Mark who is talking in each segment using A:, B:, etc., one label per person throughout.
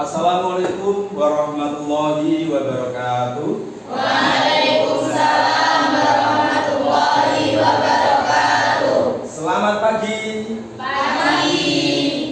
A: Assalamualaikum warahmatullahi wabarakatuh.
B: Waalaikumsalam warahmatullahi wabarakatuh.
A: Selamat pagi.
B: Pagi.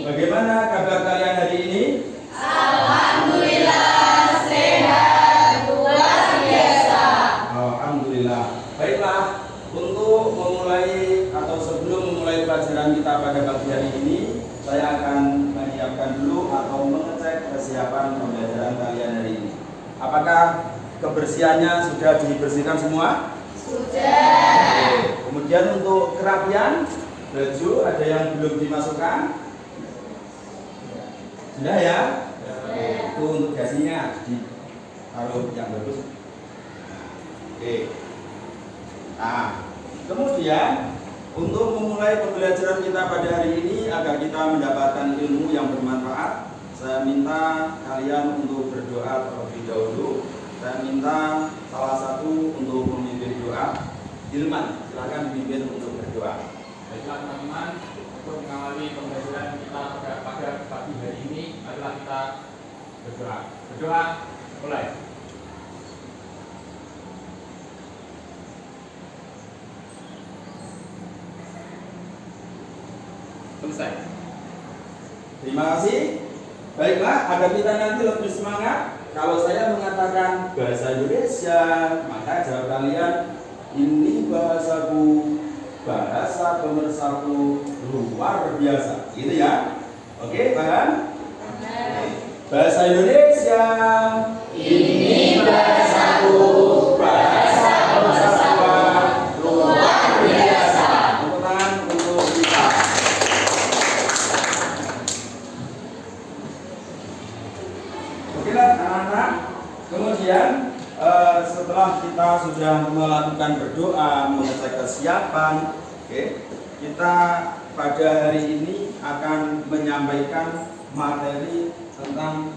A: Bagaimana kabar kalian hari ini?
B: Alhamdulillah sehat luar biasa.
A: Alhamdulillah. Baiklah, untuk memulai atau sebelum memulai pelajaran kita pada pagi hari ini, saya akan menyiapkan dulu atau mengecek kesiapan pembelajaran kalian hari ini. Apakah kebersihannya sudah dibersihkan semua?
B: Sudah.
A: Oke. Kemudian untuk kerapian baju ada yang belum dimasukkan? Sudah ya? Oke. Itu untuk gasnya ditaruh yang bagus. Oke. Nah, kemudian untuk memulai pembelajaran kita pada hari ini agar kita mendapatkan ilmu yang bermanfaat, saya minta kalian untuk berdoa terlebih dahulu. Saya minta salah satu untuk memimpin doa. Hilman, silakan dipimpin untuk berdoa.
C: Baiklah teman-teman, untuk mengawali pembelajaran kita pada pagi hari ini adalah kita berdoa. Berdoa, mulai. Selesai.
A: Terima kasih. Baiklah, agar kita nanti lebih semangat, kalau saya mengatakan bahasa Indonesia, maka jawab kalian, ini bahasaku, bahasa pemersatu luar biasa. Gitu ya. Oke, paham? Bahasa Indonesia,
B: Ini bahasaku, bahasa pemersatu luar biasa.
A: Tepuk tangan untuk kita. Oke lah anak-anak. Kemudian setelah kita sudah melakukan berdoa, mengecek kesiapan, oke, kita pada hari ini akan menyampaikan materi tentang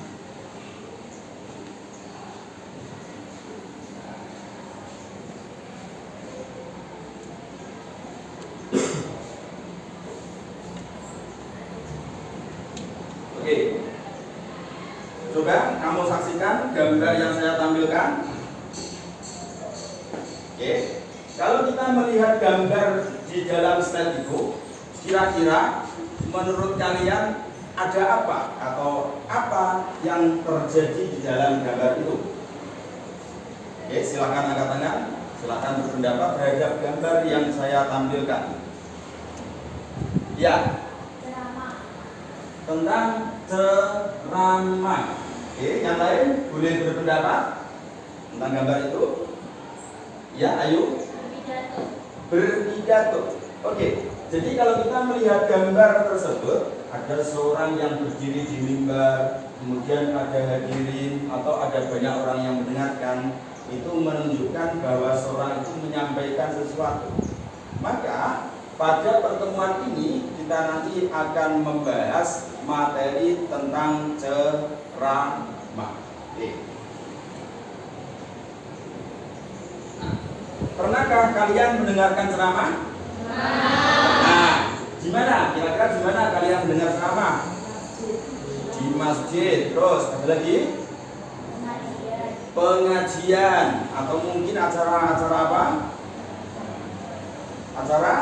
A: oke. Coba kamu saksikan gambar yang saya tampilkan. Oke. Kalau kita melihat gambar di dalam slide itu, kira-kira menurut kalian ada apa atau apa yang terjadi di dalam gambar itu? Oke, silakan angkat tangan, silakan berpendapat terhadap gambar yang saya tampilkan. Ya, tentang ceramah. Oke, yang lain boleh berpendapat tentang gambar itu? Ya, ayo. Berpidato. Oke, jadi kalau kita melihat gambar tersebut, ada seorang yang berdiri di mimbar, kemudian ada hadirin atau ada banyak orang yang mendengarkan, itu menunjukkan bahwa seorang itu menyampaikan sesuatu. Maka pada pertemuan ini kita nanti akan membahas materi tentang ceramah. Pernahkah kalian mendengarkan ceramah? Nah, gimana? Kira-kira gimana kalian mendengar ceramah? Di masjid. Terus ada lagi? Pengajian atau mungkin acara-acara apa? Acara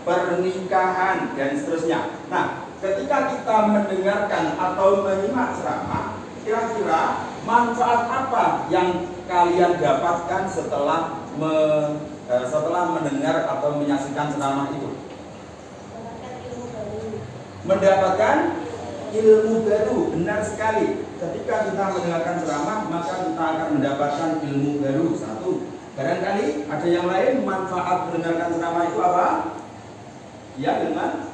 A: pernikahan dan seterusnya. Nah, ketika kita mendengarkan atau menyimak ceramah, kira-kira manfaat apa yang kalian dapatkan setelah mendengar atau menyaksikan ceramah itu? Mendapatkan ilmu baru, benar sekali. Ketika kita mendengarkan ceramah, maka kita akan mendapatkan ilmu baru. Satu, barangkali ada yang lain manfaat mendengarkan ceramah itu apa? Ya, dengan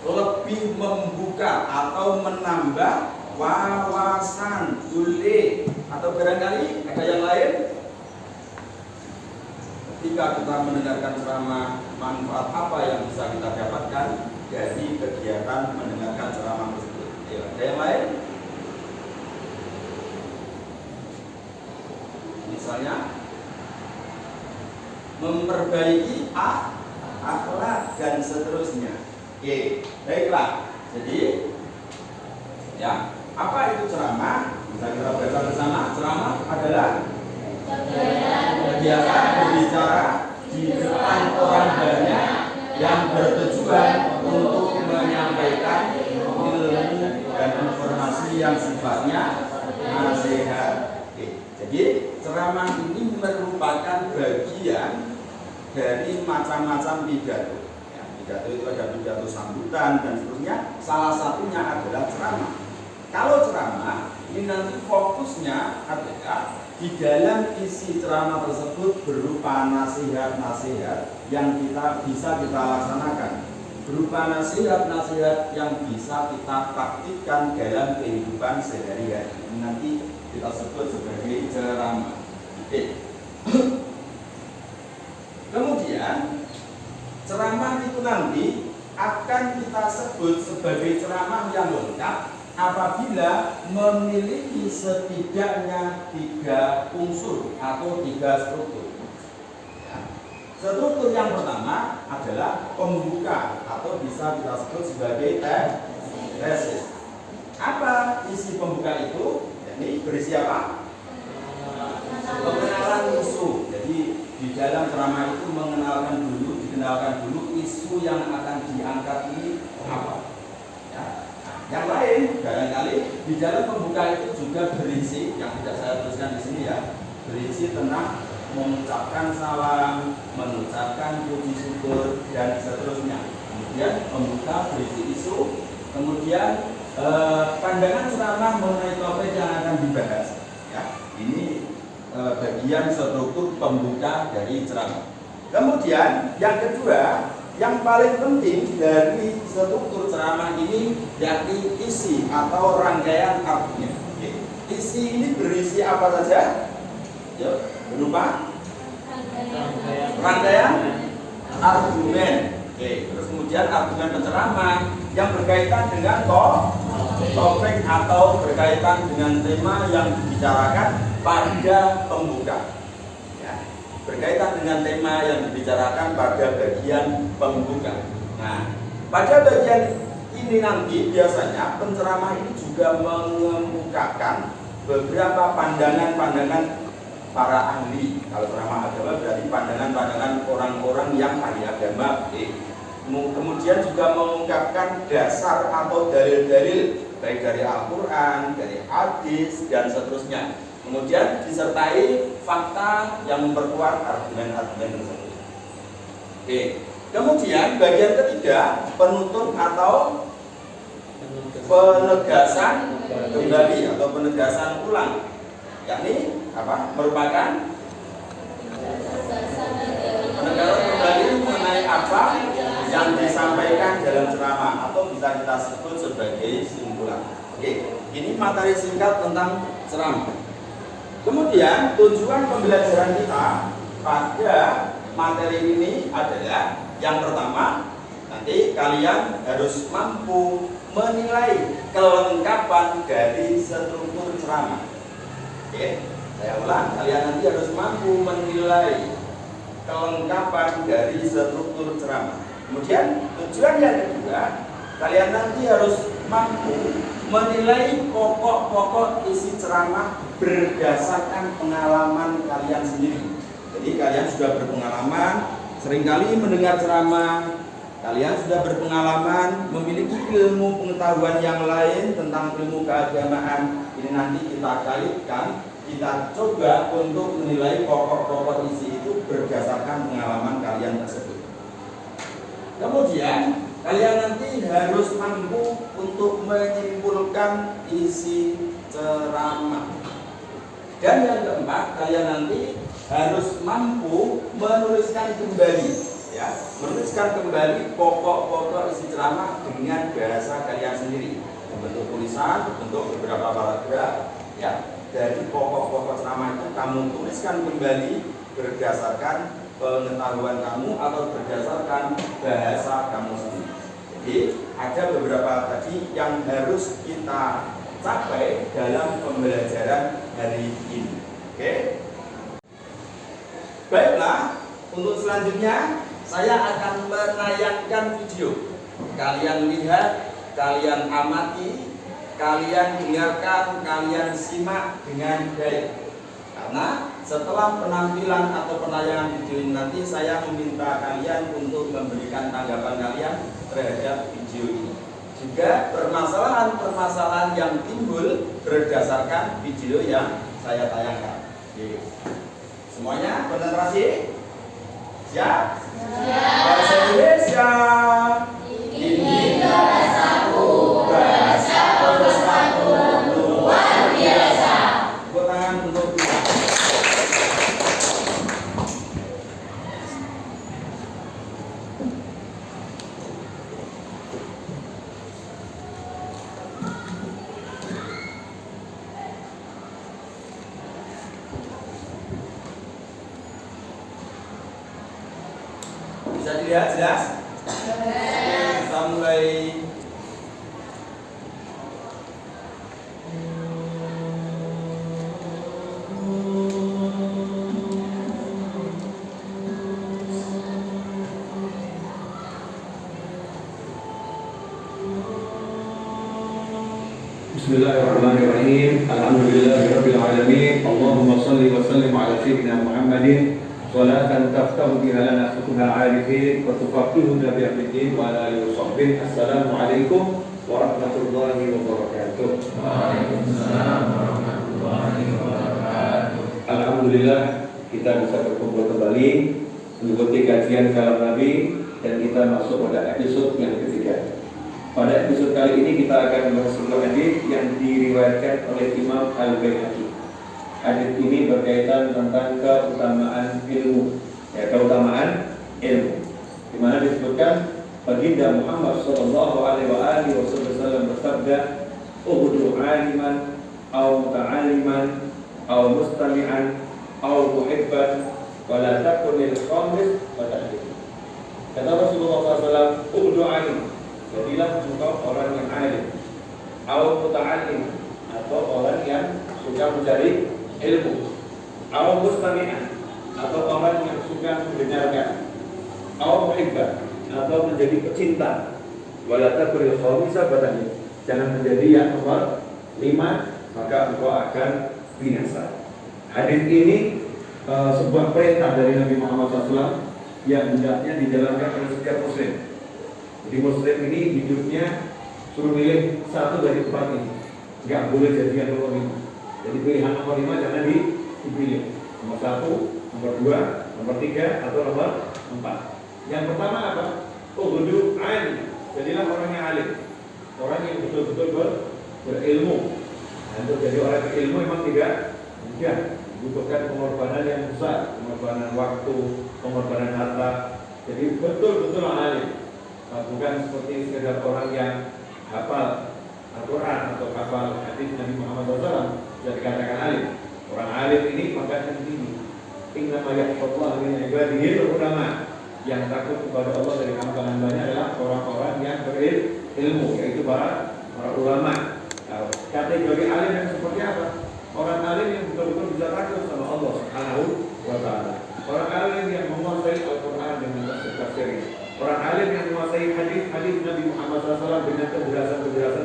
A: lebih membuka atau menambah wawasan, boleh. Atau barangkali ada yang lain, ketika kita mendengarkan ceramah, manfaat apa yang bisa kita dapatkan dari kegiatan mendengarkan ceramah tersebut? Ya, ada yang lain? Misalnya memperbaiki akhlak dan seterusnya. Oke, baiklah. Jadi, ya, apa itu ceramah? Bisa kita baca bersama. Ceramah adalah kegiatan berbicara di depan orang banyak yang bertujuan untuk menyampaikan ilmu dan informasi yang sifatnya nasihat. Oke, jadi ceramah ini merupakan bagian dari macam-macam pidato. Ya, pidato itu ada pidato sambutan dan seterusnya. Salah satunya adalah ceramah. Kalau ceramah ini nanti fokusnya adalah di dalam isi ceramah tersebut berupa nasihat-nasihat yang bisa kita laksanakan, berupa nasihat-nasihat yang bisa kita praktikkan dalam kehidupan sehari-hari. Ini nanti kita sebut sebagai ceramah. Oke. Kemudian ceramah itu nanti akan kita sebut sebagai ceramah yang lengkap apabila memiliki setidaknya 3 unsur atau 3 struktur. Ya. Struktur yang pertama adalah pembuka atau bisa kita sebut sebagai tesis. Apa isi pembuka itu? Ini berisi apa? Pengenalan isu. Jadi di dalam ceramah itu dikenalkan dulu isu yang akan diangkat ini apa. Ya. Yang lain, barangkali di dalam pembuka itu juga berisi, yang tidak saya tuliskan di sini ya, berisi tentang mengucapkan salam, mengucapkan puji syukur, dan seterusnya. Kemudian pembuka berisi isu, kemudian pandangan ceramah mengenai topik yang akan dibahas. Ya, ini bagian struktur pembuka dari ceramah. Kemudian yang kedua, yang paling penting dari struktur ceramah ini yakni isi atau rangkaian argumen. Isi ini berisi apa saja? Yuk, berupa rangkaian argumen. Oke, terus kemudian argumen penceramah yang berkaitan dengan topik atau berkaitan dengan tema yang dibicarakan pada pembuka. Berkaitan dengan tema yang dibicarakan pada bagian pembuka. Nah, pada bagian ini nanti biasanya penceramah ini juga mengemukakan beberapa pandangan-pandangan para ahli. Kalau ceramah agama berarti pandangan-pandangan orang-orang yang ahli agama. Kemudian juga mengungkapkan dasar atau dalil-dalil baik dari Al-Quran, dari hadis, dan seterusnya. Kemudian disertai fakta yang memperkuat argumen-argumen tersebut. Oke. Kemudian bagian ketiga, penutup atau penegasan kembali atau penegasan ulang. Yakni apa? Merupakan penegasan kembali mengenai apa yang disampaikan dalam ceramah atau bisa kita sebut sebagai simpulan. Oke. Ini materi singkat tentang ceramah. Kemudian tujuan pembelajaran kita pada materi ini adalah yang pertama, nanti kalian harus mampu menilai kelengkapan dari struktur ceramah. Oke, saya ulang, kalian nanti harus mampu menilai kelengkapan dari struktur ceramah. Kemudian tujuan yang kedua, kalian nanti harus mampu menilai pokok-pokok isi ceramah berdasarkan pengalaman kalian sendiri. Jadi kalian sudah berpengalaman, seringkali mendengar ceramah, kalian sudah berpengalaman, memiliki ilmu pengetahuan yang lain tentang ilmu keagamaan. Ini nanti kita kaitkan, kita coba untuk menilai pokok-pokok isi itu berdasarkan pengalaman kalian tersebut. Kemudian kalian nanti harus mampu untuk menyimpulkan isi ceramah. Dan yang keempat, kalian nanti harus mampu menuliskan kembali, ya, menuliskan kembali pokok-pokok isi ceramah dengan bahasa kalian sendiri, membentuk tulisan, berbentuk beberapa paragraf, ya. Dari pokok-pokok ceramah itu kamu tuliskan kembali berdasarkan pengetahuan kamu atau berdasarkan bahasa kamu sendiri. Jadi ada beberapa tadi yang harus kita capai dalam pembelajaran hari ini. Oke? Baiklah, untuk selanjutnya saya akan menayangkan video. kalian lihat, kalian amati, kalian dengarkan, kalian simak dengan baik. Karena setelah penampilan atau penayangan video ini nanti saya meminta kalian untuk memberikan tanggapan kalian terhadap video ini. Juga permasalahan-permasalahan yang timbul berdasarkan video yang saya tayangkan. Oke. Semuanya konsentrasi? Siap? Bahasa Indonesia.
B: Ini bahasaku, bahasa penulisanku luar biasa.
A: Tepuk tangan untuk bisa dilihat jelas? Kita mulai.
D: Bismillahirrahmanirrahim. Alhamdulillahirabbil alamin. Allahumma shalli wa sallim ala sayyidina Muhammadin salatan taftahu biha lana futuhal arifin wa tufaqqihuna bi amrin wa ala alihi wa sahbihi. Assalamualaikum warahmatullahi wabarakatuh.
C: Waalaikumsalam warahmatullahi wabarakatuh.
D: Alhamdulillah kita bisa berkumpul kembali mengikuti kajian kalam Nabi dan kita masuk pada episode yang ketiga. Pada episode kali ini kita akan membahas sebuah hadis yang diriwayatkan oleh Imam Al-Baihaqi. Hadis ini berkaitan tentang keutamaan ilmu, keutamaan ilmu. Di mana disebutkan baginda Muhammad sallallahu alaihi wasallam bersabda, "Ubudu aliman, au muta'alliman, au mustami'an, au muhibban, wa la takunil khamis wa tahdid." Kata Rasulullah SAW, "Ubudu aliman." Jadilah engkau orang yang alim, au muta'allim, atau orang yang suka mencari ilmu, au mustami'an, atau orang yang suka mendengarkan, au muhibban, atau menjadi pecinta. Wala takunil khamisa batani, jangan menjadi yang nomor 5, maka engkau akan binasa. Hadis ini sebuah perintah dari Nabi Muhammad SAW yang hendaknya dijalankan oleh setiap muslim. Jadi muslim ini hidupnya suruh milih satu dari 4 ini, nggak boleh jadi yang nomor 5. Jadi pilihan nomor 5 jangan dipilih. Nomor 1, nomor 2, nomor 3, atau nomor 4. Yang pertama apa? Ubudu alim. Jadilah orang yang alim, orang yang betul-betul berilmu. Dan untuk jadi orang yang berilmu memang tidak mudah, membutuhkan pengorbanan yang besar, pengorbanan waktu, pengorbanan harta. Jadi betul-betul alim. Bukan seperti sekedar orang yang hafal Al-Quran atau hafal hadis Nabi Muhammad SAW bisa dikatakan alim. Orang alim ini pangkatnya tinggi. Innama yakhshallaha min ibadihi ulama. Yang takut kepada Allah dari hamba-hambanya adalah orang-orang yang berilmu, yaitu para ulama. Nah, kategori alim yang seperti apa? Orang alim yang betul-betul bisa takut sama Allah Subhanahu wa Ta'ala. Orang alim yang menguasai Al-Quran dengan tafsir-tafsirnya. Orang alim yang menguasai hadis-hadis Nabi Muhammad SAW dengan penjelasan-penjelasan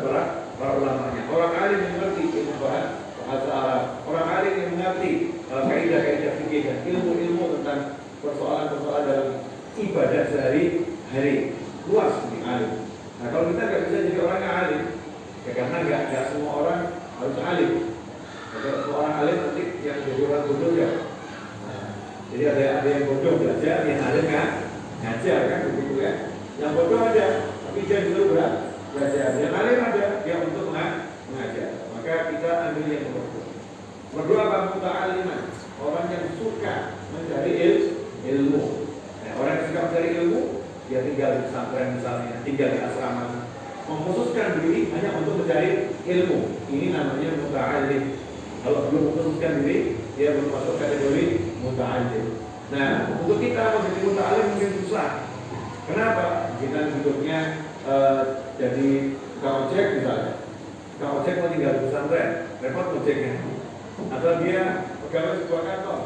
D: para ulamanya. Orang alim yang mengerti ilmu bahasa Arab. Orang alim yang mengerti kaidah-kaidah fikih dan ilmu-ilmu tentang persoalan-persoalan dalam ibadah sehari-hari. Luas ini alim. Nah, kalau kita nggak bisa jadi orang yang alim, ya karena nggak semua orang harus alim. Kalau semua orang alim nanti yang jadi orang bodoh ya. Nah, jadi ada yang bodoh belajar, yang alim kan ngajar kan begitu ya. Yang bodoh ada, tapi dia dulu belajar. Yang alim ada, dia untuk mengajar. Maka kita ambil yang nomor 2. Nomor 2 apa? Muta'alliman, orang yang suka mencari ilmu. Nah, orang yang suka mencari ilmu, dia tinggal di pesantren misalnya, tinggal di asrama, mengkhususkan diri hanya untuk mencari ilmu. Ini namanya muta'allim. Kalau belum mengkhususkan diri, dia belum masuk kategori muta'allim. Nah, untuk kita menjadi muta'allim mungkin susah. Kenapa? Kita hidupnya jadi tukang ojek misalnya. Tukang ojek mau tinggal di pesantren, repot ojeknya. Atau dia pegawai sebuah kantor,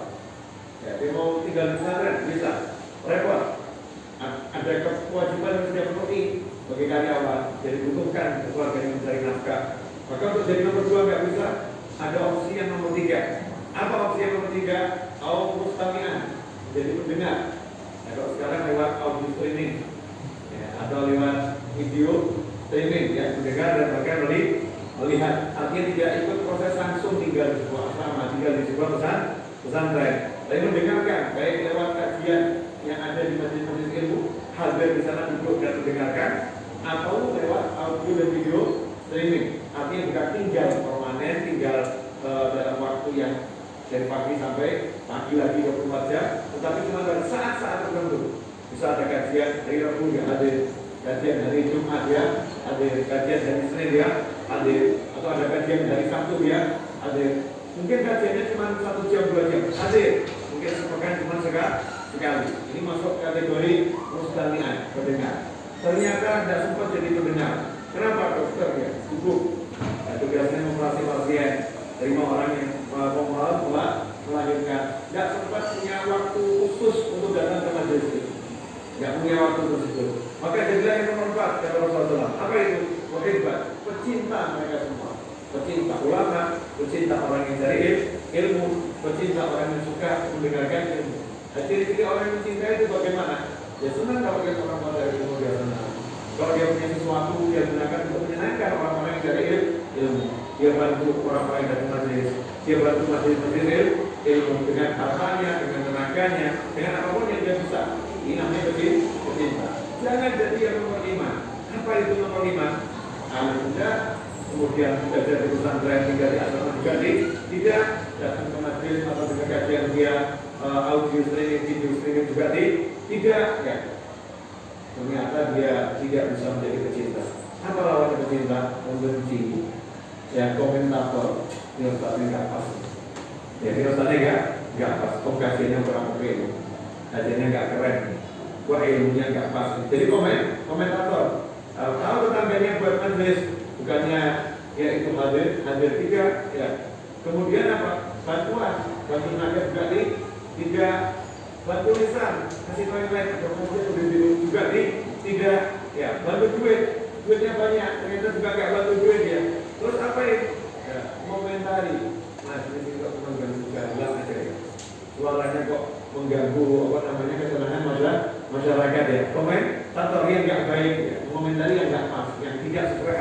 D: ya, dia mau tinggal di pesantren, bisa, repot. Ada ada kewajiban yang sudah penuhi bagi karyawan, jadi butuhkan keluarga yang mencari nafkah. Maka untuk jadi nomor 2 nggak bisa, ada opsi yang nomor 3. Apa opsi yang nomor 3? Mustami'an, jadi pendengar. Nah, kalau sekarang lewat audio streaming, ya, atau lewat video streaming, ya, mendengar dan bahkan melihat. Artinya tidak ikut proses langsung tinggal di sebuah asrama, tinggal di sebuah pesantren, tapi mendengarkan baik lewat kajian yang ada di majelis-majelis ilmu, hadir di sana duduk dan mendengarkan, atau lewat audio dan video streaming. Artinya bukan tinggal permanen, tinggal dalam waktu yang dari pagi sampai pagi lagi 24 jam, tetapi cuma pada saat-saat tertentu. Bisa ada kajian hari Rabu ya hadir, kajian hari Jumat ya hadir, kajian hari Senin ya hadir, atau ada kajian hari Sabtu ya hadir. Mungkin kajiannya cuma 1 jam 2 jam hadir, mungkin sepekan cuma sekali. Ini masuk kategori mustami'an, pendengar. Ternyata tidak sempat jadi pendengar. Kenapa dokter ya? Sibuk. Tugasnya mengoperasi pasien, terima orang yang melahirkan. Tidak sempat punya waktu khusus untuk datang ke majelis itu. Tidak punya waktu tersebut. Maka jadilah yang nomor 4 kata Rasulullah. Apa itu? Hebat. Pecinta mereka semua. Pecinta ulama, pecinta orang yang cari ilmu, pecinta orang yang suka mendengarkan ilmu. Nah, ciri-ciri orang yang mencintai itu bagaimana? Ya senang kalau dia orang pada ilmu, dia senang. Kalau dia punya sesuatu, dia gunakan untuk menyenangkan orang-orang yang cari ilmu. Dia bantu orang-orang yang datang majelis. Dia bantu majelis ilmu dengan hartanya, dengan tenaganya, dengan apapun yang dia bisa. Ini namanya pecinta. Jangan jadi yang nomor 5. Apa itu nomor 5? Anak muda, kemudian belajar di pesantren, tinggal di asrama juga tidak datang ke majelis atau dengan kajian dia audio streaming, video streaming juga tidak ya. Ternyata dia tidak bisa menjadi pecinta. Apa lawan pecinta? Membenci. Ya, komentator nilainya nggak pas. Ya, nilainya nggak pas. Kajiannya kurang oke, kajiannya nggak keren. Wah, ilmunya nggak pas. Jadi komentator. Kalau tetangganya buat majelis, bukannya ya itu hadir tiga, ya. Kemudian apa? Bantu naga juga tidak, bantu lisan, kasih toilet, kemudian udah juga tidak, ya. Bantu duitnya banyak, ternyata juga nggak bantu duit ya. Terus apa itu? Ya, komentari. Majelis itu kok mengganggu jalan aja ya. Suaranya kok mengganggu kesenangan masyarakat ya. Komentator yang nggak baik ya. Komentari yang nggak pas, yang tidak sesuai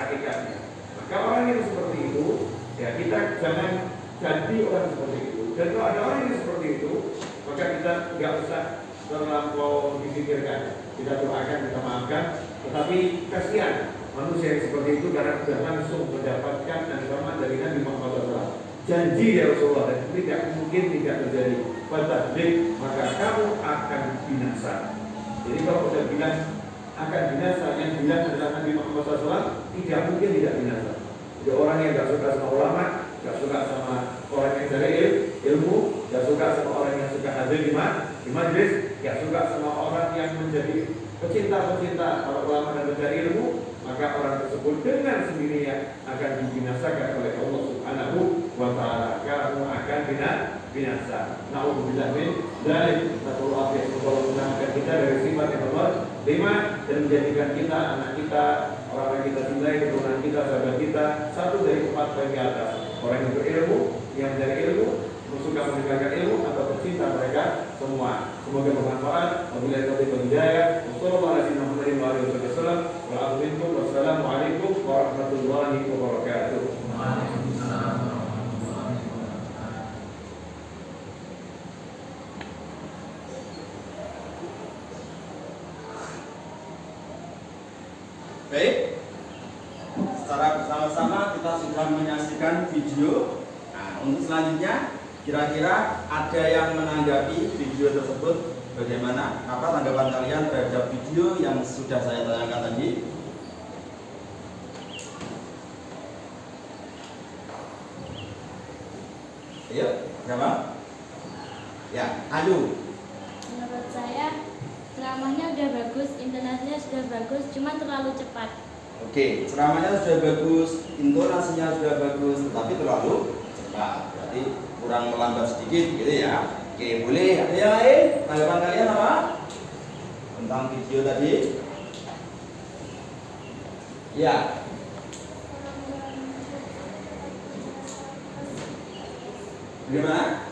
D: hakikatnya. Maka orang yang seperti itu, ya kita jangan jadi orang seperti itu. Dan kalau ada orang yang seperti itu, maka kita nggak usah terlampau dipikirkan. Kita doakan, kita maafkan. Tetapi kasihan manusia yang seperti itu karena sudah langsung mendapatkan ancaman dari Nabi Muhammad SAW. Janji ya Rasulullah, dan tidak mungkin tidak terjadi. Fatahlik, maka kamu akan binasa. Jadi kalau sudah bilang akan binasa, yang bilang adalah Nabi Muhammad SAW, tidak mungkin tidak binasa. Jadi orang yang tidak suka sama ulama, tidak suka sama orang yang cari ilmu, tidak suka sama orang yang suka hadir di majlis, tidak suka sama orang yang menjadi pecinta para ulama dan mencari ilmu, maka orang tersebut dengan sendirinya akan dibinasakan oleh Allah Subhanahu wa Ta'ala. Kamu akan binasa. Nauzubillah min dzalik. Nasallallahu alaihi wasallam menangkan kita dari sifat yang nomor 5 dan menjadikan kita, anak kita, orang yang kita cintai, keturunan kita, sahabat kita, satu dari 4 poin di atas. Orang yang berilmu, yang mencari ilmu, suka mendengarkan ilmu atau pecinta mereka semua. Semoga bermanfaat. Wabillahi taufiq wal hidayah. Wassalamualaikum warahmatullahi wabarakatuh.
A: Baik, secara bersama-sama kita sudah menyaksikan video. Nah, untuk selanjutnya, kira-kira ada yang menanggapi video tersebut? Bagaimana? Apa tanggapan kalian terhadap video yang sudah saya tanyakan tadi? Ayo, siapa? Ya, Ayu.
B: Menurut saya ceramahnya udah bagus, intonasinya sudah bagus, cuma terlalu cepat.
A: Oke, ceramahnya sudah bagus, intonasinya sudah bagus, tetapi terlalu cepat. Berarti kurang melambat sedikit gitu ya. Oke, boleh. Ada yang lain? Tanggapan kalian apa? Bentar. tentang video tadi? Ya. Bagaimana?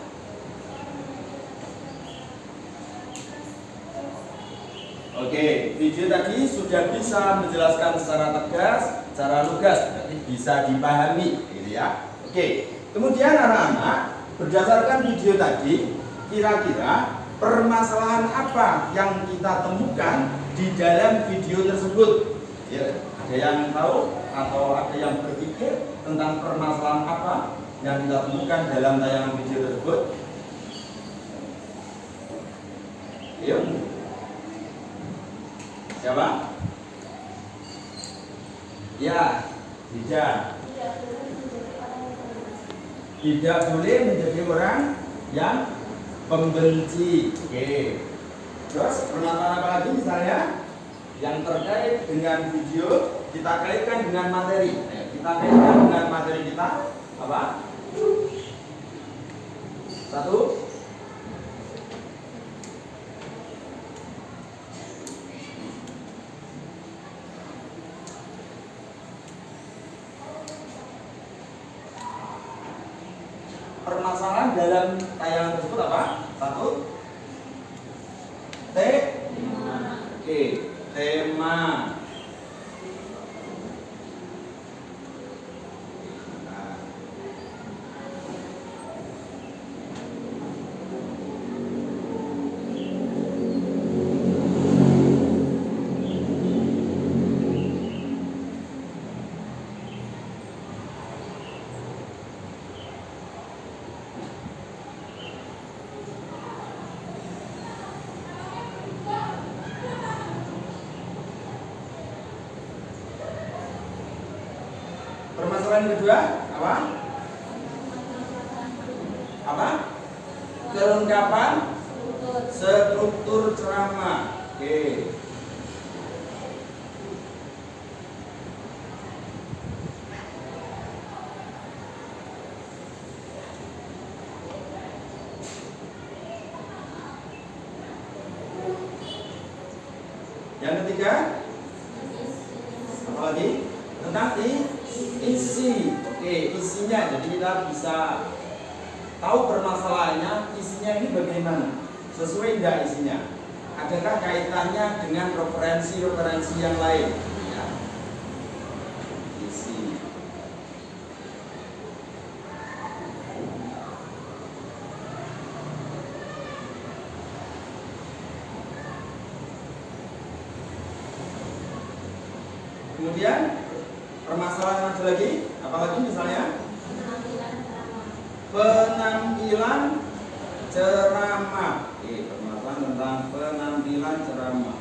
A: Oke, video tadi sudah bisa menjelaskan secara tegas, secara lugas, berarti bisa dipahami, gitu ya. Oke, kemudian anak-anak, berdasarkan video tadi, kira-kira permasalahan apa yang kita temukan di dalam video tersebut? Ya, ada yang tahu atau ada yang berpikir tentang permasalahan apa yang kita temukan dalam tayangan video tersebut? Yuk. Siapa? Ya, tidak. Tidak boleh menjadi orang yang pembenci. Oke. Terus permasalahan apa lagi misalnya yang terkait dengan video kita kaitkan dengan materi. Kita kaitkan dengan materi kita apa? Satu. Permasalahan dalam tayangan tersebut apa? Satu. Tema. Oke, tema. Permasalahan kedua apa? Apa? Kelengkapan struktur ceramah. Oke. Yang ketiga apa lagi? Tentang isi. Oke, isinya. Jadi kita bisa tahu permasalahannya, isinya ini bagaimana, sesuai tidak isinya, adakah kaitannya dengan referensi yang lain ya. Isi. Kemudian permasalahan ada lagi, apalagi misalnya penampilan ceramah. Oke, permasalahan tentang penampilan ceramah.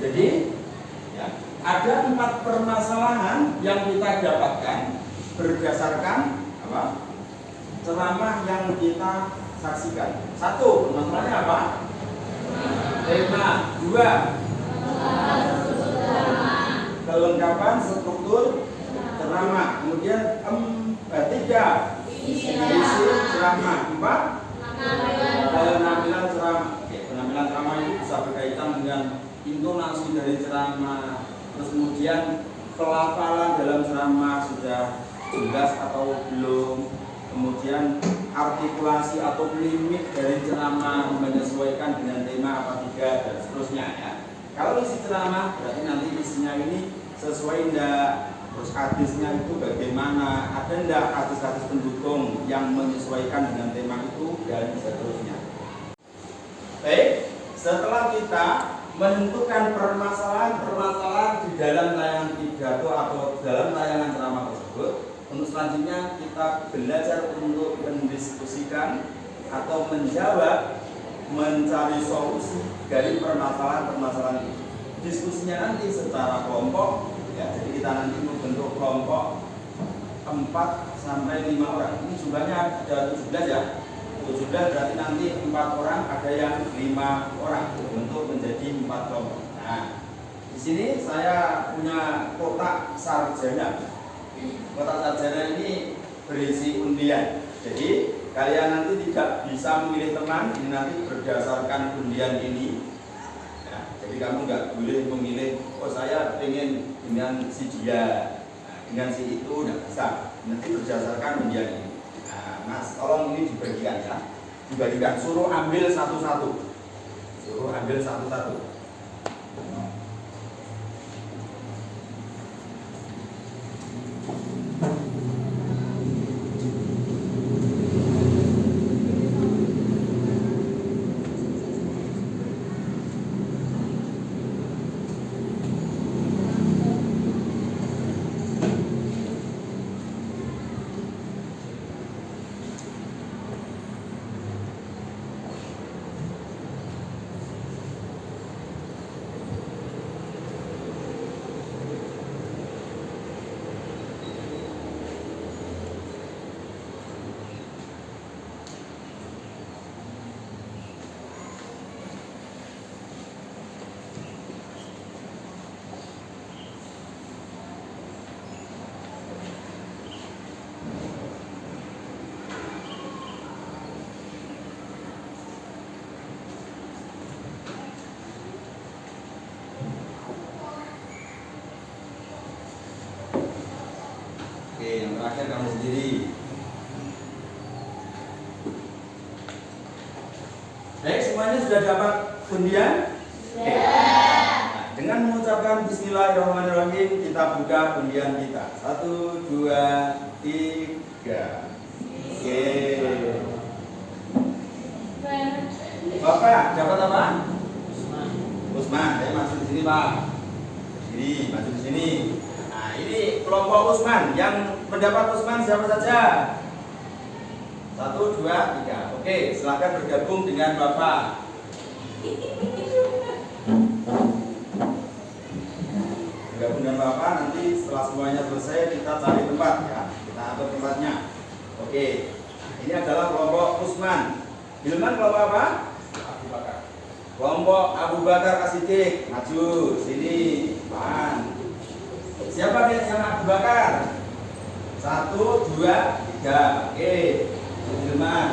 A: Jadi ya, ada 4 permasalahan yang kita dapatkan berdasarkan apa? Ceramah yang kita saksikan. 1. Permasalahannya apa? Tema. 2. Kelengkapan struktur ceramah. Kemudian 3. Isi ceramah. 4. Penampilan ceramah. Oke, penampilan ceramah itu bisa berkaitan dengan intonasi dari ceramah, terus kemudian pelafalan dalam ceramah sudah jelas atau belum, kemudian artikulasi atau limit dari ceramah menyesuaikan dengan tema apa tidak, dan seterusnya ya. Kalau isi ceramah berarti nanti isinya ini sesuai enggak, terus hadisnya itu bagaimana, ada enggak hadis-hadis pendukung yang menyesuaikan dengan tema itu, dan seterusnya. Baik, setelah kita menentukan permasalahan-permasalahan di dalam tayangan pidato atau dalam tayangan ceramah tersebut, untuk selanjutnya kita belajar untuk mendiskusikan atau menjawab, mencari solusi dari permasalahan-permasalahan itu. Diskusinya nanti secara kelompok ya, jadi kita nanti kelompok 4 sampai 5 orang. Ini jumlahnya ada 17 ya. 17 berarti nanti 4 orang, ada yang 5 orang untuk menjadi 4 kelompok. Nah, di sini saya punya kotak sarjana. Kotak sarjana ini berisi undian. Jadi kalian nanti tidak bisa memilih teman, ini nanti berdasarkan undian ini. Ya, jadi kamu nggak boleh memilih, oh saya pengen dengan si dia, dengan si itu, nggak bisa. Nanti berdasarkan undian ini. Nah, Mas, tolong ini dibagikan ya. Dibagikan, suruh ambil satu-satu. Suruh ambil satu-satu. Oke, yang terakhir kamu sendiri. Baik, semuanya sudah dapat undian? Nah, dengan mengucapkan Bismillahirrahmanirrahim, kita buka undian kita. 1, 2, 3. Oke. Bapak dapat apa? Usman. Saya masuk di sini, Pak. Sini, masuk di sini. Nah, ini kelompok Usman. Yang mendapat Usman siapa saja? 1, 2, 3. Oke, silakan bergabung dengan Bapak. Bergabung dengan Bapak, nanti setelah semuanya selesai kita cari tempat ya. Kita atur tempatnya. Oke. Ini adalah kelompok Usman. Hilman kelompok apa?
C: Abu Bakar.
A: Kelompok Abu Bakar As-Siddiq. Maju sini, Pak. Siapa yang Abu Bakar? 1, 2, 3. Oke. Hilman.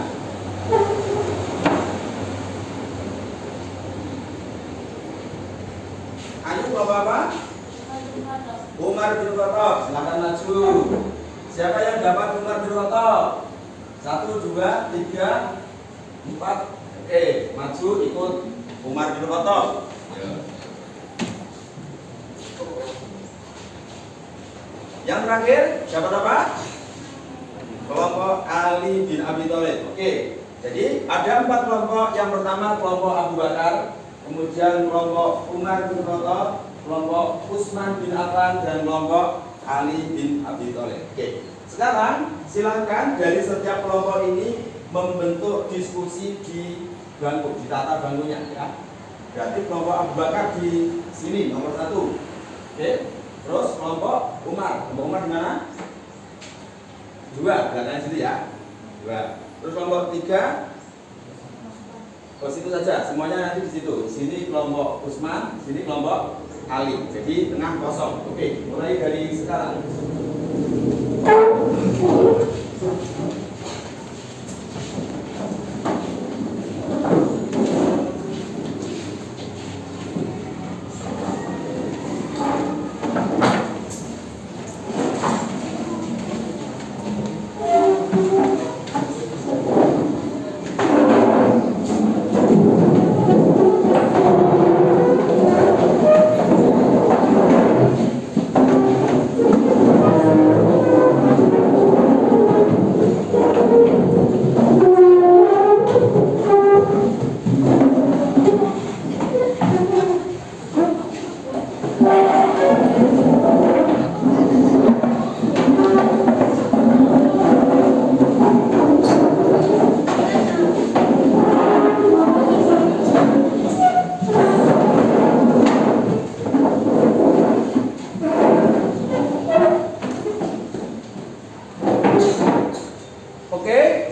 A: Ayo kelompok apa? Umar bin Khattab. Silakan maju. Siapa yang dapat Umar bin Khattab? 1, 2, 3, 4. Oke, maju ikut Umar bin Khattab. Yang terakhir siapa apa? Kelompok Ali bin Abi Thalib. Oke, jadi ada 4 kelompok. Yang pertama kelompok Abu Bakar, kemudian kelompok Umar bin Khattab, kelompok Utsman bin Affan, dan kelompok Ali bin Abi Thalib. Oke, sekarang silakan dari setiap kelompok ini membentuk diskusi di bangku, di tata bangkunya ya. Berarti kelompok Abu Bakar di sini nomor 1. Oke. Terus kelompok Umar di mana? 2, belakangnya sini ya. 2. Terus kelompok 3. Oh, situ saja. Semuanya nanti di situ. Sini kelompok Utsman, sini kelompok Ali. Jadi tengah kosong. Oke, mulai dari sekarang.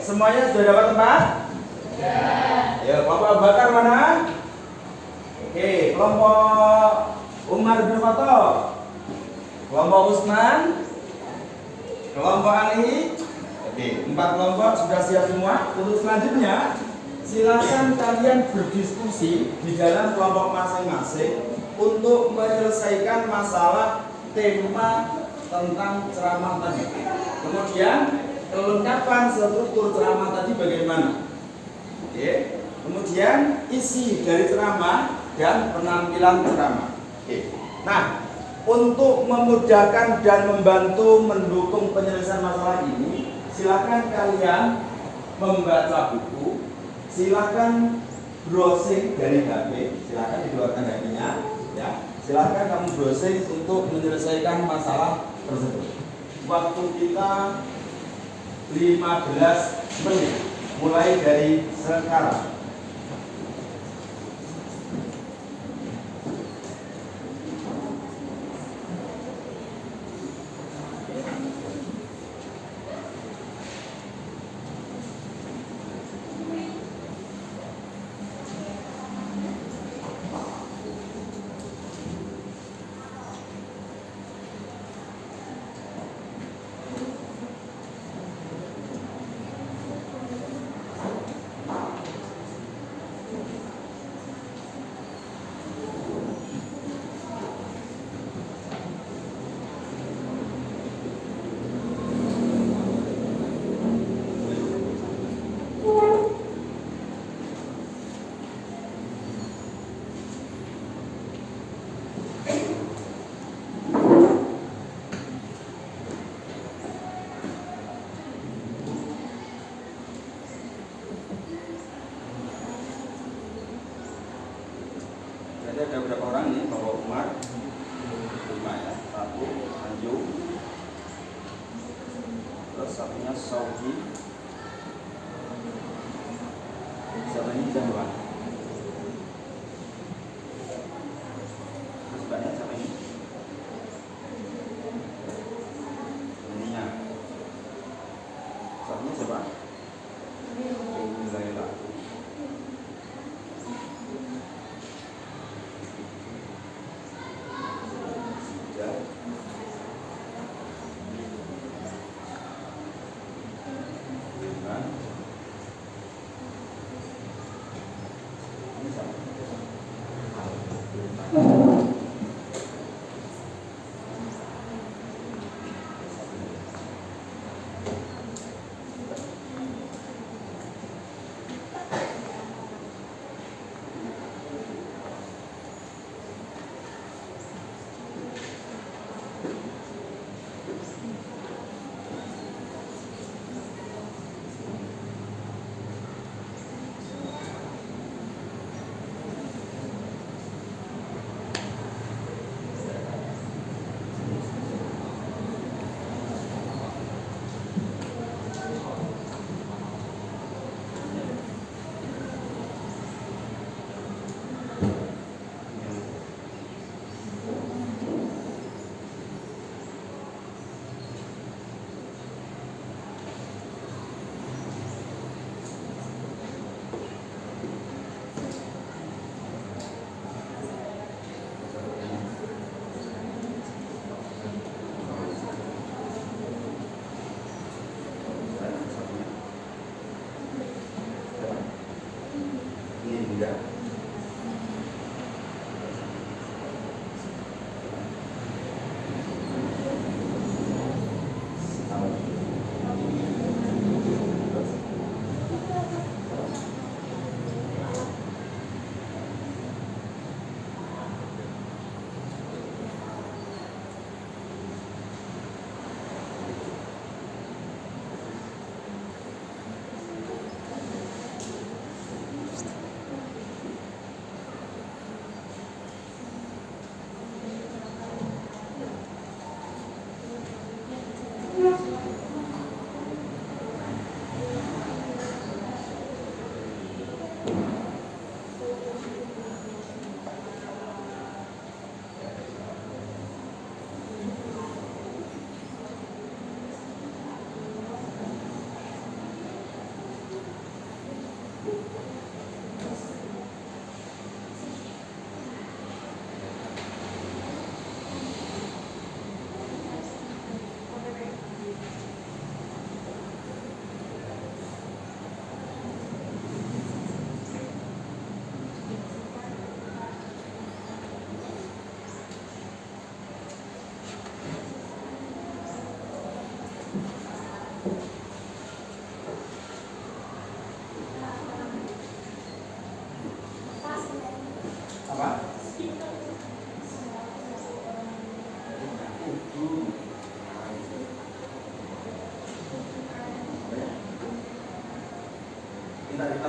A: semuanya sudah dapat tempat? Ya, kelompok Abu Bakar mana? Oke, kelompok Umar bin Khattab, kelompok Utsman, kelompok Ali. Oke, 4 kelompok sudah siap semua. Untuk selanjutnya, silakan kalian berdiskusi di dalam kelompok masing-masing untuk menyelesaikan masalah tema tentang ceramah tadi. Kemudian kelengkapan struktur ceramah tadi bagaimana? Oke. Kemudian isi dari ceramah dan penampilan ceramah. Oke. Nah, untuk memudahkan dan membantu mendukung penyelesaian masalah ini, silakan kalian membaca buku, silakan browsing dari HP, silakan dikeluarkan HP-nya, ya. Silakan kamu browsing untuk menyelesaikan masalah tersebut. Waktu kita 15 menit mulai dari sekarang. Jadi ada berapa orang nih? Bapak Umar 5 ya. 1 Anju, terus satunya Saudi, siapa ini Jawa, terus banyak siapa ini? Ininya satunya siapa? Laila.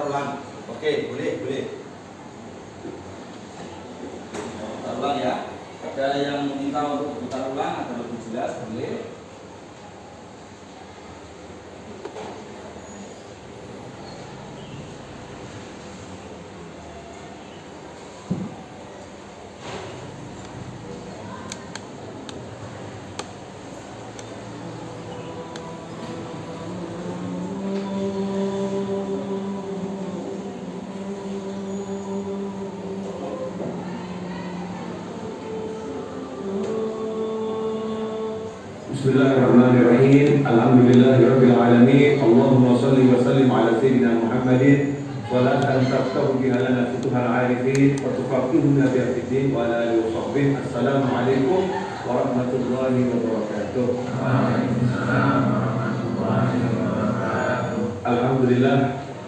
A: ulang. Oke, boleh. Putar ulang ya. Ada yang minta untuk putar ulang agar lebih jelas, boleh.
D: Bismillahirrahmanirrahim. Alhamdulillahirabbil alamin. Allahumma shalli wa sallim ala sayyidina Muhammadin salatan taftahu biha lana futuhal arifin wa tufaqihuna biha fid din wa ala alihi wa sahbihi. Assalamualaikum warahmatullahi wabarakatuh. Alhamdulillah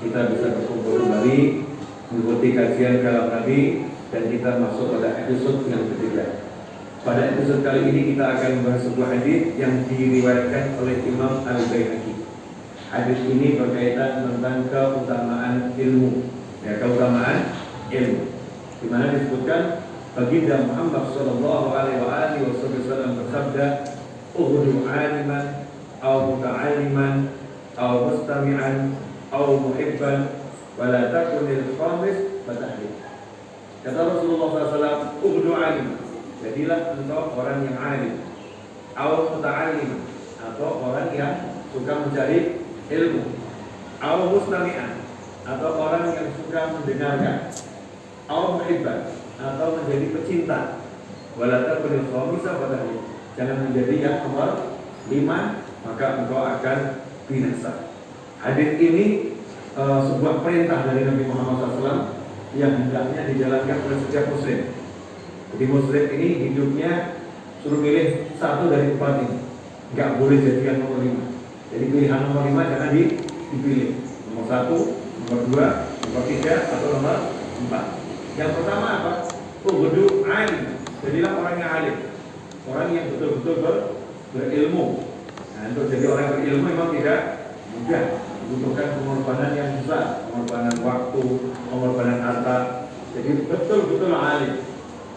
D: kita bisa berkumpul kembali mengikuti kajian kalam Nabi dan kita masuk pada episode yang ketiga. Pada episode kali ini kita akan membahas sebuah hadis yang diriwayatkan oleh Imam Al-Baihaqi. Hadis ini berkaitan tentang keutamaan ilmu, keutamaan ilmu. Di mana disebutkan baginda Muhammad sallallahu alaihi wasallam bersabda, "Ughdu 'aliman aw muta'alliman aw mustami'an aw muhibban wa la takunil khamis fatahli." Kata Rasulullah SAW, "Ughdu 'aliman." Jadilah engkau orang yang alim, atau muta'allim, atau orang yang suka mencari ilmu, atau mustami'an, atau orang yang suka mendengarkan, atau muhibban, atau menjadi pecinta. Walata kulil khamisa fatahli. Jangan menjadi yang nomor 5, maka engkau akan binasa. Hadis ini sebuah perintah dari Nabi Muhammad SAW yang hendaknya dijalankan oleh setiap muslim. Jadi muslim ini hidupnya suruh pilih satu dari 4 ini, nggak boleh jadi yang nomor 5. Jadi pilihan nomor 5 jangan dipilih. Nomor 1, nomor 2, nomor 3, atau nomor 4. Yang pertama apa? Ughdu 'alim. Jadilah orang yang alim, orang yang betul-betul berilmu. Nah, untuk jadi orang berilmu memang tidak mudah, membutuhkan pengorbanan yang besar, pengorbanan waktu, pengorbanan harta. Jadi betul-betul alim.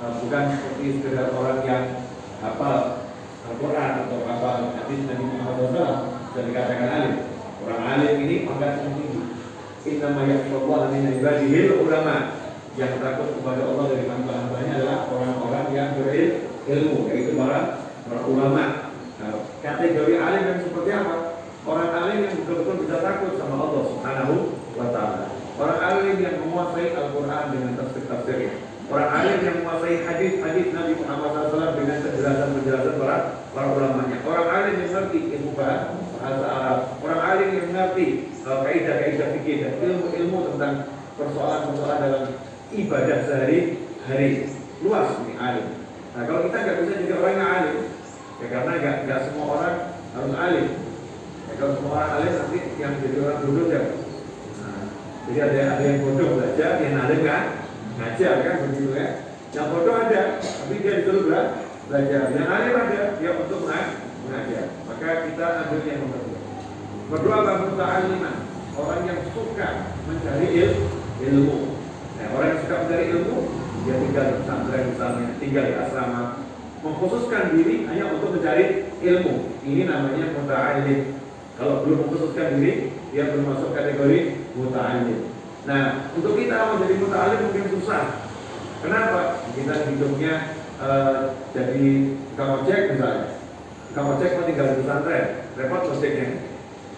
D: Bukan seperti sekedar orang yang hafal Al-Quran atau hafal hadis Nabi Muhammad SAW dan dikatakan alim. Orang alim ini pangkat yang tinggi. Innama yakhshallaha min ibadihil ulama. Yang takut kepada Allah dari hamba-hambanya adalah orang-orang yang berilmu, yaitu para ulama. Nah, kategori alim yang seperti apa? Orang alim yang betul-betul bisa takut sama Allah Subhanahu wa Ta'ala. Orang alim yang menguasai Al-Quran dengan tafsir-tafsirnya. Orang alim yang menguasai hadis-hadis Nabi Muhammad SAW dengan penjelasan-penjelasan para ulamanya. Orang alim yang mengerti ilmu bahasa Arab. Orang alim yang mengerti kaidah-kaidah fikih dan ilmu-ilmu tentang persoalan-persoalan dalam ibadah sehari-hari. Luas ini alim. Nah, kalau kita nggak bisa jadi orang yang alim, ya karena nggak semua orang harus alim. Ya, kalau semua orang alim nanti yang jadi orang bodoh ya. Nah, jadi ada yang bodoh belajar, yang alim kan ngajar kan begitu ya. Yang bodoh ada, tapi dia disuruh belajar. Yang alim ada, dia untuk mengajar. Maka kita ambil yang nomor 2. Berdua bangun ta'aliman, orang yang suka mencari ilmu. Nah, orang yang suka mencari ilmu, dia tinggal di pesantren misalnya, tinggal di asrama, mengkhususkan diri hanya untuk mencari ilmu. Ini namanya muta'alim. Kalau belum mengkhususkan diri, dia belum masuk kategori muta'alim. Nah, untuk kita menjadi muta'alim mungkin susah. Kenapa? Kita hidupnya jadi tukang ojek misalnya. Tukang ojek mau tinggal di pesantren, repot ojeknya.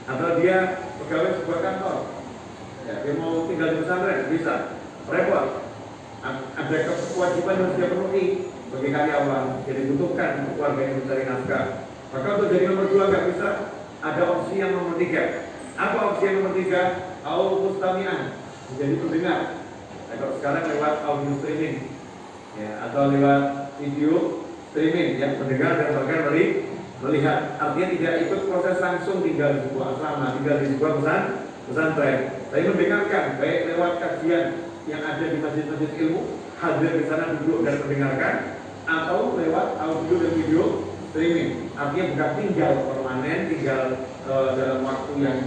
D: Atau dia pegawai sebuah kantor, ya, dia mau tinggal di pesantren, bisa, repot. Ada kewajiban yang harus dia penuhi bagi karyawan, jadi butuhkan untuk keluarga yang mencari nafkah. Maka untuk jadi nomor 2 nggak bisa. Ada opsi yang nomor 3. Apa opsi yang nomor 3? Au mustami'an, menjadi pendengar. Nah, kalau sekarang lewat audio streaming, ya, atau lewat video streaming yang mendengar dan bahkan melihat. Artinya tidak ikut proses langsung tinggal di sebuah asrama, tinggal di sebuah pesantren, tapi mendengarkan baik lewat kajian yang ada di masjid-masjid ilmu, hadir di sana duduk dan mendengarkan, atau lewat audio dan video streaming. Artinya bukan tinggal permanen, tinggal dalam waktu yang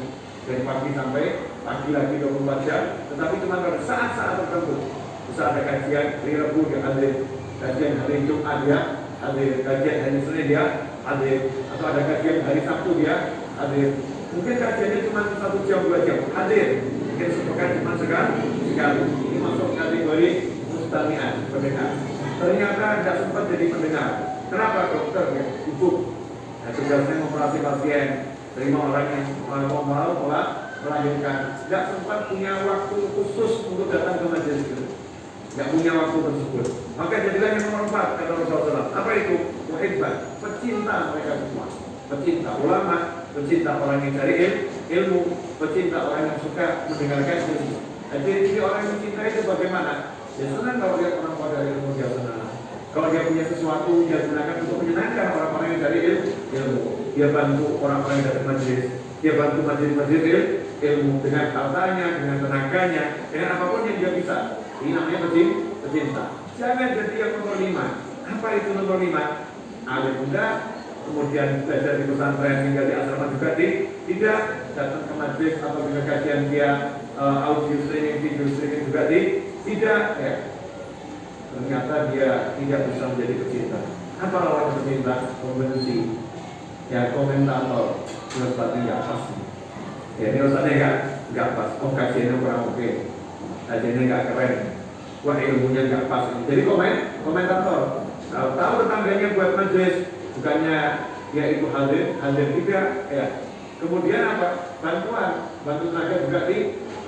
D: dari pagi sampai lagi 24 jam, tetapi cuma pada saat-saat tertentu. Bisa ada kajian hari Rabu dia hadir, kajian hari Jumat dia hadir, kajian hari Senin dia hadir, atau ada kajian hari Sabtu dia hadir. Mungkin kajiannya cuma 1 jam 2 jam hadir, mungkin sepekan cuma sekali. Ini masuk kategori mustami'ah, pendengar. Ternyata tidak sempat jadi pendengar. Kenapa dokter ya? Sibuk. Nah, tugasnya operasi pasien, terima orang yang mau melahirkan. Tidak sempat punya waktu khusus untuk datang ke majelis itu. Tidak punya waktu tersebut. Maka jadilah yang nomor 4 kata Rasulullah. Apa itu? Muhibban, pecinta mereka semua. Pecinta ulama, pecinta orang yang cari ilmu, pecinta orang yang suka mendengarkan ilmu. Jadi orang yang mencinta itu bagaimana? Dia senang kalau lihat orang pada ilmu, dia senang. Kalau dia punya sesuatu, dia gunakan untuk menyenangkan orang-orang yang cari ilmu. Dia bantu orang-orang yang datang majelis. Dia bantu majelis ilmu dengan hartanya, dengan tenaganya, dengan apapun yang dia bisa. Ini namanya pecinta. Jangan jadi yang nomor 5. Apa itu nomor 5? Alim muda, kemudian belajar di pesantren, tinggal di asrama juga tidak datang ke majelis atau ke kajian dia audio streaming, video streaming juga tidak ya. Ternyata dia tidak bisa menjadi pecinta. Apa lawan pecinta? Pembenci, ya komentator, terus ya pasti. Ya ini rasanya nggak pas. Oh kajiannya kurang oke, kajiannya nggak keren, wah ilmunya nggak pas. Jadi komentator. Tahu tetangganya buat majelis, bukannya dia itu hadir tidak ya. Kemudian apa? Bantu tenaga juga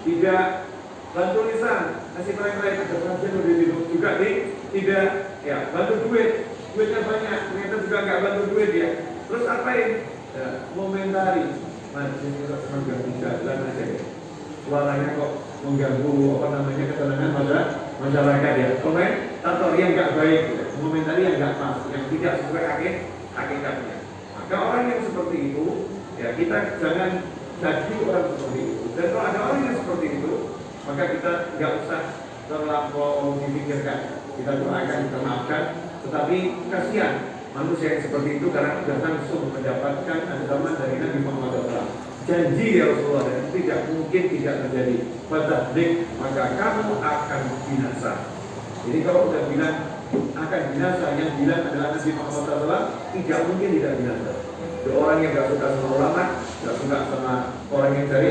D: tidak. Bantu lisan, kasih mereka kecerdasan lebih hidup juga tidak ya. Bantu duitnya banyak, ternyata juga nggak bantu duit ya. Terus apain? Ya, momentari, majelis mengganggu jalan aja ya. Suaranya kok mengganggu ketenangan masyarakat ya. Komentator yang nggak baik, ya. Momentari yang nggak pas, yang tidak sesuai hakikatnya. Maka orang yang seperti itu, ya kita jangan jadi orang seperti itu. Dan kalau ada orang yang seperti itu, maka kita nggak usah terlampau dipikirkan. Kita doakan, kita maafkan. Tetapi kasihan manusia yang seperti itu karena sudah langsung mendapatkan ancaman dari Nabi Muhammad SAW. Janji ya Rasulullah, dan tidak mungkin tidak terjadi. Fatahdik, maka kamu akan binasa. Jadi kalau sudah bilang akan binasa, yang bilang adalah Nabi Muhammad SAW, tidak mungkin tidak binasa. Ada orang yang gak suka sama ulama, gak suka sama orang yang cari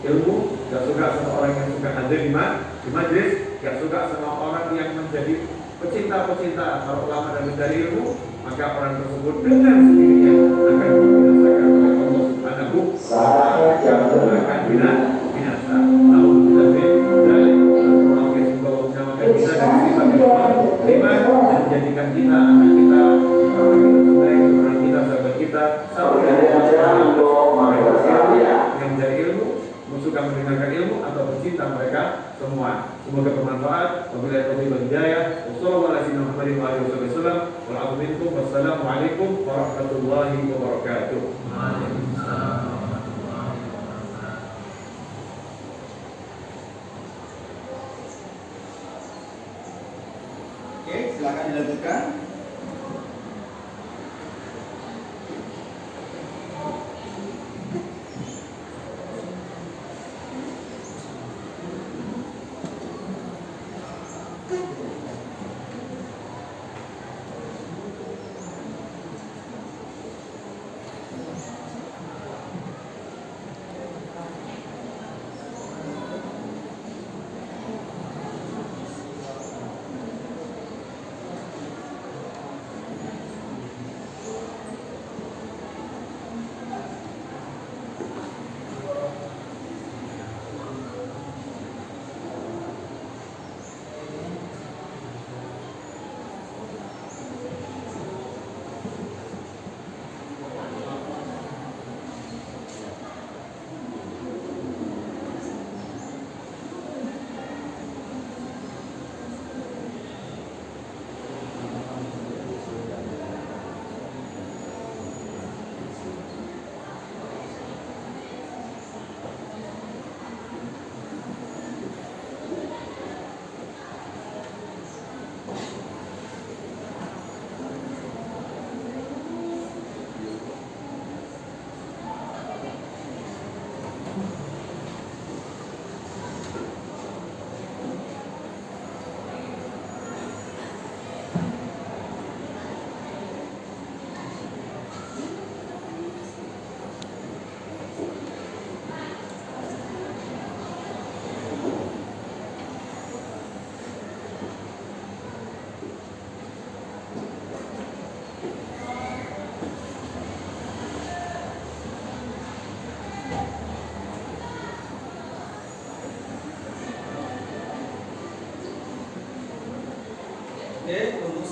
D: ilmu, gak suka sama orang yang suka hadir di majlis, gak suka sama orang yang menjadi pecinta para ulama dan mencari ilmu, maka orang tersebut dengan sendirinya akan dibinasakan oleh Allah Subhanahu wa ta'ala, akan binasa. Lalu kita dari Rasulullah SAW menyamakan kita dari sifat lima dan menjadikan kita anak kita orang kita baik, orang kita sahabat kita, saudara yang mencari ilmu, suka mendengarkan ilmu atau pecinta mereka semua. Semoga bermanfaat. Wabillahi taufiq wal hidayah. Wassalamualaikum warahmatullahi wabarakatuh.
A: Oke, silakan dilanjutkan.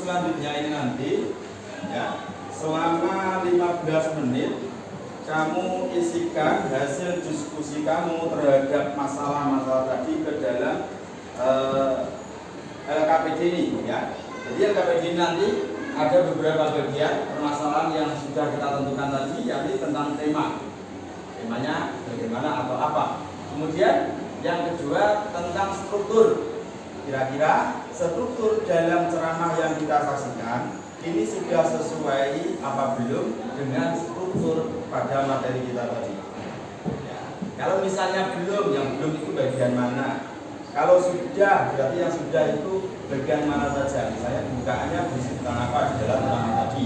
A: selanjutnya ini nanti ya, selama 15 menit kamu isikan hasil diskusi kamu terhadap masalah-masalah tadi ke dalam LKPD ini ya. Jadi LKPD ini nanti ada beberapa bagian permasalahan yang sudah kita tentukan tadi, yakni tentang temanya bagaimana atau apa. Kemudian yang kedua tentang struktur. Kira-kira struktur dalam ceramah yang kita saksikan ini sudah sesuai apa belum dengan struktur pada materi kita tadi. Ya. Kalau misalnya belum, yang belum itu bagian mana? Kalau sudah, berarti yang sudah itu bagian mana saja. Misalnya pembukaannya berisi tentang apa di dalam ceramah tadi.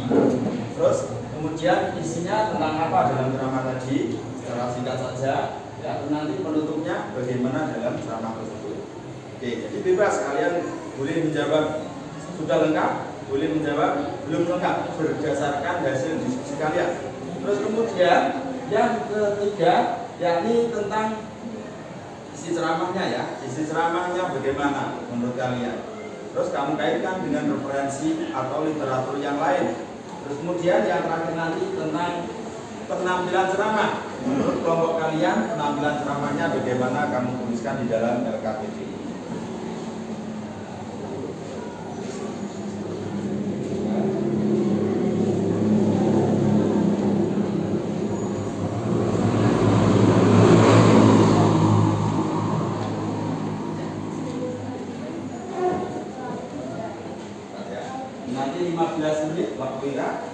A: Terus kemudian isinya tentang apa dalam ceramah tadi, secara singkat saja. Ya, nanti penutupnya bagaimana dalam ceramah tersebut. Oke, jadi bebas kalian boleh menjawab sudah lengkap, boleh menjawab belum lengkap berdasarkan hasil diskusi kalian. Terus kemudian yang ketiga yakni tentang isi ceramahnya ya, isi ceramahnya bagaimana menurut kalian. Terus kamu kaitkan dengan referensi atau literatur yang lain. Terus kemudian yang terakhir nanti tentang penampilan ceramah. Menurut kelompok kalian penampilan ceramahnya bagaimana kamu tuliskan di dalam LKPD. Nanti 15 menit waktu istirahat.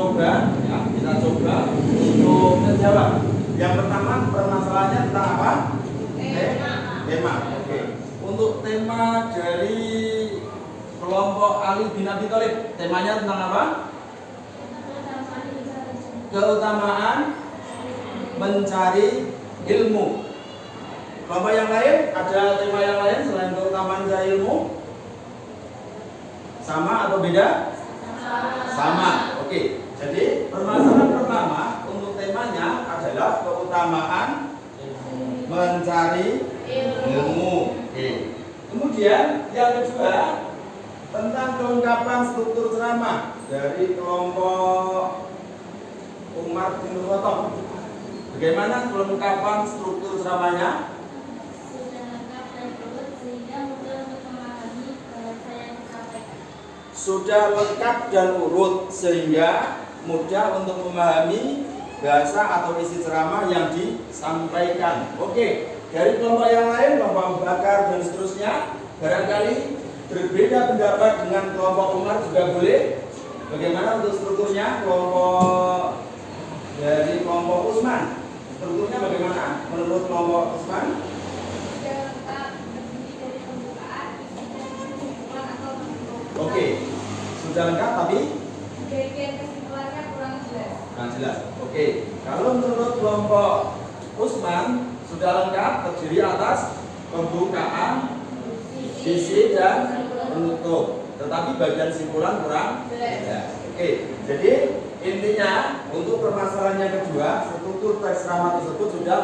A: coba ya, kita coba untuk menjawab. Yang pertama permasalahannya tentang apa? Tema. Oke. Untuk tema dari kelompok Ali bin Abi Thalib, temanya tentang apa? Keutamaan mencari ilmu. Kelompok yang lain ada tema yang lain selain keutamaan mencari ilmu? Sama atau beda? Sama. Oke. Jadi permasalahan pertama untuk temanya adalah keutamaan mencari ilmu. Oke. Kemudian yang kedua tentang kelengkapan struktur ceramah dari kelompok Umar bin Khattab. Bagaimana kelengkapan struktur ceramahnya? Sudah lengkap dan urut sehingga mudah untuk memahami bahasa atau isi ceramah yang disampaikan. Oke, dari kelompok yang lain, kelompok Abu Bakar dan seterusnya, barangkali berbeda pendapat dengan kelompok Umar juga boleh. Bagaimana untuk strukturnya? Kelompok dari kelompok Utsman, strukturnya bagaimana menurut kelompok Utsman? Oke, sudah lengkap tapi
B: bagian kesimpulannya kurang
A: jelas. Oke, kalau menurut kelompok Utsman sudah lengkap, terdiri atas pembukaan, isi dan penutup. Tetapi bagian simpulan kurang jelas. Oke, jadi intinya untuk permasalahan yang kedua, struktur teks ceramah tersebut sudah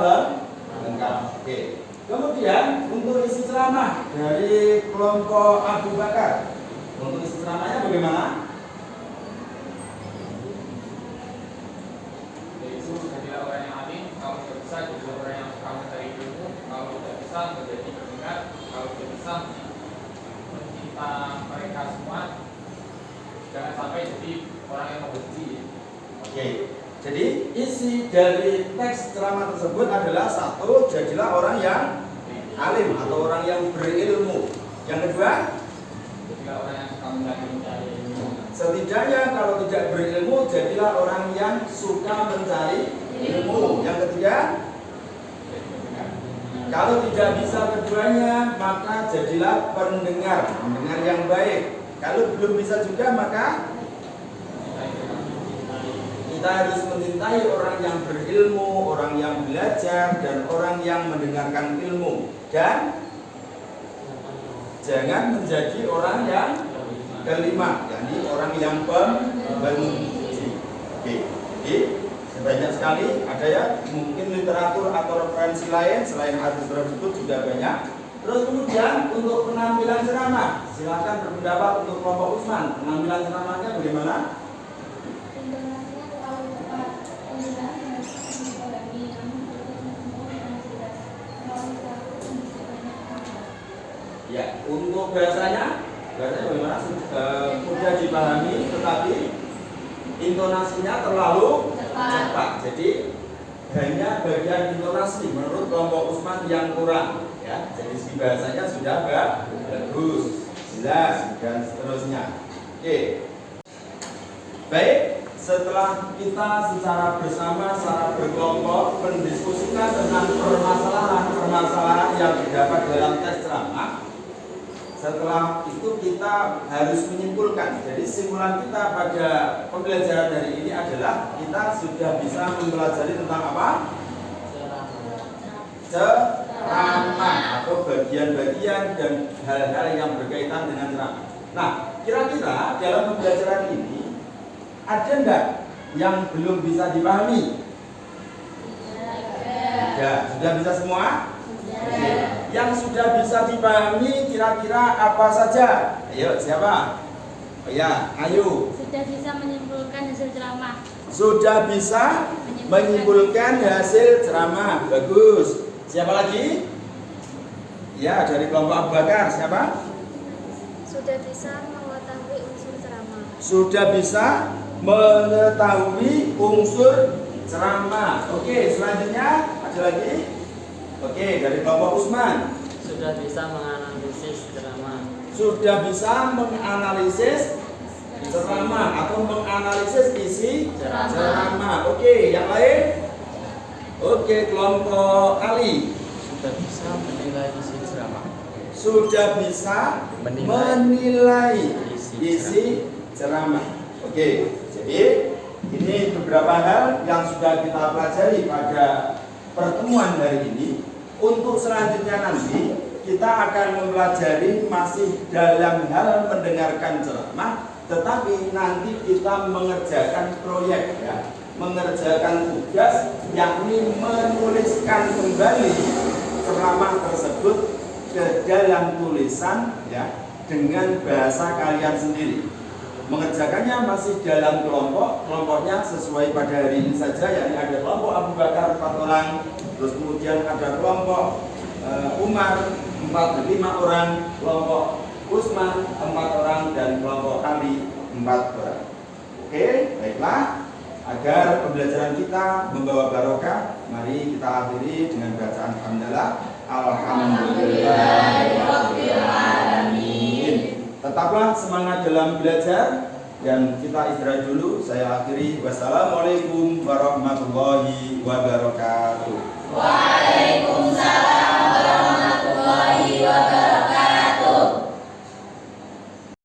A: lengkap. Oke. Kemudian untuk isi ceramah dari kelompok Abu Bakar, untuk isi ceramahnya bagaimana?
C: Yaitu jadilah orang yang alim, kalau tidak bisa jadilah orang yang suka mencari ilmu, kalau tidak bisa menjadi pendengar, kalau tidak bisa mencinta mereka semua, jangan sampai jadi orang yang membenci.
A: Oke, jadi isi dari teks ceramah tersebut adalah satu, jadilah orang yang alim atau orang yang berilmu. Yang kedua,
C: jadilah orang yang suka mencari ilmu.
A: setidaknya kalau tidak berilmu, jadilah orang yang suka mencari ilmu. Yang ketiga, kalau tidak bisa keduanya, maka jadilah pendengar yang baik. Kalau belum bisa juga, maka kita harus mencintai orang yang berilmu, orang yang belajar, dan orang yang mendengarkan ilmu. Dan jangan menjadi orang yang kelima, yakni orang yang pembenci. Oke, jadi banyak sekali ada ya, mungkin literatur atau referensi lain selain hadis tersebut juga banyak. Terus kemudian untuk penampilan ceramah, silakan berpendapat untuk kelompok Utsman. Penampilan ceramahnya bagaimana? Ya, untuk bahasanya bagaimana? Mudah dipahami, tetapi intonasinya terlalu cepat. Jadi hanya bagian intonasi menurut kelompok Utsman yang kurang. Ya, jadi segi bahasanya sudah bagus, jelas dan seterusnya. Oke, baik. Setelah kita secara bersama, secara berkelompok mendiskusikan tentang permasalahan yang terdapat dalam teks ceramah, setelah itu kita harus menyimpulkan. Jadi simpulan kita pada pembelajaran hari ini adalah kita sudah bisa mempelajari tentang apa? Ceramah atau bagian-bagian dan hal-hal yang berkaitan dengan ceramah. Nah, kira-kira dalam pembelajaran ini ada enggak yang belum bisa dipahami? Ya, sudah bisa semua? Oke. Yang sudah bisa dipahami kira-kira apa saja? Ayo, siapa? Oh ya, ayo.
B: Sudah bisa menyimpulkan hasil ceramah.
A: Sudah bisa menyimpulkan hasil ceramah. Bagus. Siapa lagi? Ya, dari kelompok Abu Bakar. Siapa?
B: Sudah bisa mengetahui unsur ceramah.
A: Sudah bisa mengetahui unsur ceramah. Oke, selanjutnya ada lagi? Oke, dari kelompok Utsman.
E: Sudah bisa menganalisis ceramah.
A: Sudah bisa menganalisis ceramah atau menganalisis isi ceramah. Oke, yang lain? Oke, kelompok Ali.
E: Sudah bisa menilai isi ceramah.
A: Sudah bisa menilai isi ceramah. Oke, jadi ini beberapa hal yang sudah kita pelajari pada pertemuan hari ini. Untuk selanjutnya nanti kita akan mempelajari masih dalam hal mendengarkan ceramah, tetapi nanti kita mengerjakan proyek ya, mengerjakan tugas, yakni menuliskan kembali ceramah tersebut ke dalam tulisan ya, dengan bahasa kalian sendiri. Mengerjakannya masih dalam kelompoknya sesuai pada hari ini saja, yakni ada kelompok Abu Bakar 4 orang, terus kemudian ada kelompok Umar 5 orang, kelompok Usman 4 orang, dan kelompok Ali 4 orang. Oke, baiklah. Agar pembelajaran kita membawa barokah, mari kita akhiri dengan bacaan hamdalah. Alhamdulillahirobbilalamin. Tetaplah semangat dalam belajar dan kita istirahat dulu. Saya akhiri. Wassalamualaikum warahmatullahi wabarakatuh.